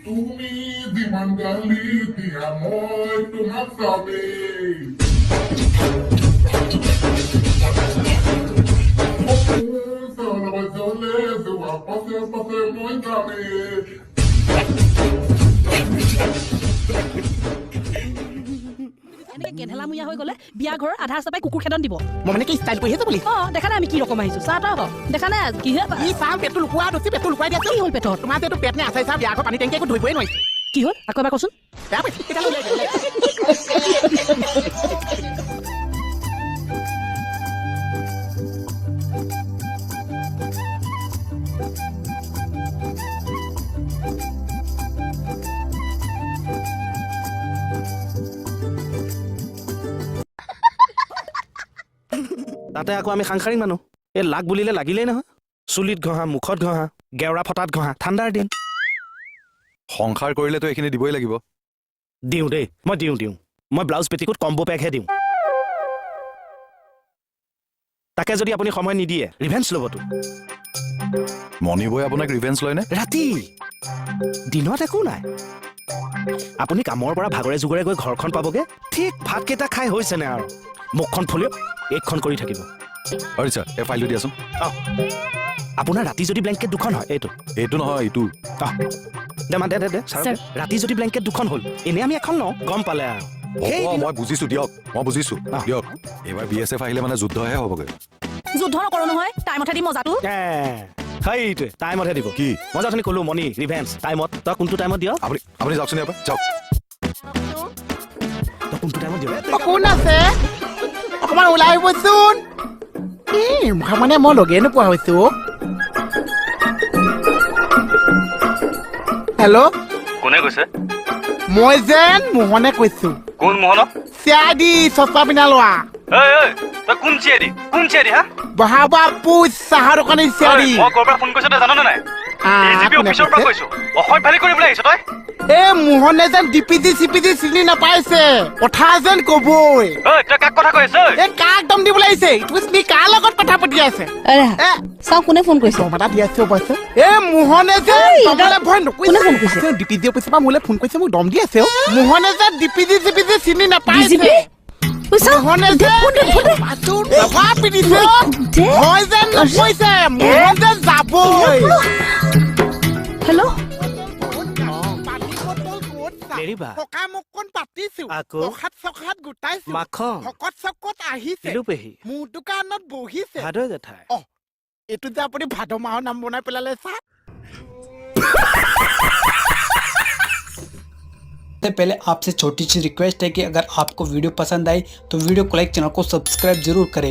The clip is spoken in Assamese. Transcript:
তুমি যিমান গালি দিয়া মই তোমাক চামেই চলব চলে যোৱা পাছে পাছে মই যামেই এনেকে কেধেলামূৰীয়া হৈ গ'লে বিয়া ঘৰৰ আধা ৰাস্তা পাই কুকুৰ খেদন দিব মই মানে কি ষ্টাইল কৰি আছে বুলি দেখা নাই আমি কি ৰকম আহিছো চাহ তাহ দেখা নাই কিহে ই চাহ পেটটো লুকুৱা দচি পেটটো লুকুৱাই দিয়া কি হ'ল পেটত তোমাৰ যে এইটো পেট নে আছাই চাহ বিয়া ঘৰ পানী টেংকি একো ধৰিবই নোৱাৰিছে কি হ'ল আকৌ এবাৰ কচোন বেয়া পাইছে তেতিয়া লৈ যায় তাতে আকৌ আমি সাংসাৰিক মানুহ এই লাগ বুলিলে লাগিলেই নহয় চুলিত ঘঁহা মুখত ঘঁহা গেওৰা ফটাত ঘঁহা ঠাণ্ডাৰ দিন সংসাৰ কৰিলেতো এইখিনি দিবই লাগিব দিওঁ দেই মই দিওঁ মই ব্লাউজ পেটিকোট কম্বো পেকহে দিওঁ তাকে যদি আপুনি সময় নিদিয়ে ৰিভেঞ্চ ল'বতো মণিবই আপোনাক ৰিভেঞ্চ লয়নে ৰাতি দিনত একো নাই আপুনি কামৰ পৰা ভাগৰে জুগৰে গৈ ঘৰখন পাবগে ঠিক ভাতকেইটা খাই হৈছেনে আৰু মুখখন ফুলিয়ক এইখন কৰি থাকিব আচ্ছা এই ফাইলটো দিয়াচোন আপোনাৰ ৰাতি যদি ব্লেংকেট দুখন হয় এইটো নহয় এইটো দে ছাৰ ৰাতি যদি ব্লেংকেট দুখন হ'ল এনেই আমি এখন লওঁ গম পালে আৰু মই বুজিছো দিয়ক দিয়ক এইবাৰ BSF আহিলে মানে যুদ্ধহে হ'বগৈ যুদ্ধ নকৰো নহয় টাইমতে দি মজাটো সেইটোৱে টাইমতহে দিব কি মই যে অথনি ক'লো মণি ৰিভেঞ্চ টাইমত তই কোনটো টাইমত দিয় আপুনি যাওকচোন ইয়াৰ পৰা যাওক তই কোনটো টাইমত দিয় কোন আছে অকমান ওলাই আহিবচোন মানে মই লগেই নোপোৱা হৈছো হেল্ল' কোনে কৈছে মই যেন মোহনে কৈছো কোন মোহন চিয়াদি চচমা পিন্ধা লোৱা তই কোন চিয়াদি হা বহা বাপু চাহৰ দোকানী চিয়াদি মই ক'ৰ পৰা ফোন কৰিছো তই জাননে নাই এজিপি অফিচৰ পৰা কৈছো অসভ্যালি কৰিবলৈ আহিছ তই মোহনে যেন ডিপিজি চিপিজি চিনি নাপাইছে কথা যেন কবই তই কাক কথা কৈ আছ কাক দম দিবলৈ আহিছে তুমি কাৰ লগত কথা পাতি আছে চাওঁ কোনে ফোন কৰিছে দম দি আছে অৱশ্যে মোহনে যে দমলে ভয় নকৰিছে ডিপিজি অফিচৰ পৰা মোলৈ ফোন কৰিছে মোক দম দি আছে মোহনে যে ডিপিজি চিপিজি চিনি নাপাইছে মোহনে যে দফা পিটিছে মই যেন নকৈছে মোহন যেন যাবই হেল্ল' এৰিবা সকামকণ পাতিছো আকৌ প্ৰসাদ চখাত গোটাইছো মাখন ভকত চকত আহিছে পেহী মোৰ দোকানত বহিছে ভাদৈ জেঠাই এইটো যে আপুনি ভাদ মাহৰ নাম বনাই পেলালে চা पहले आपसे छोटी सी रिक्वेस्ट है कि अगर आपको वीडियो पसंद आई तो वीडियो को लाइक चैनल को सब्सक्राइब जरूर करें।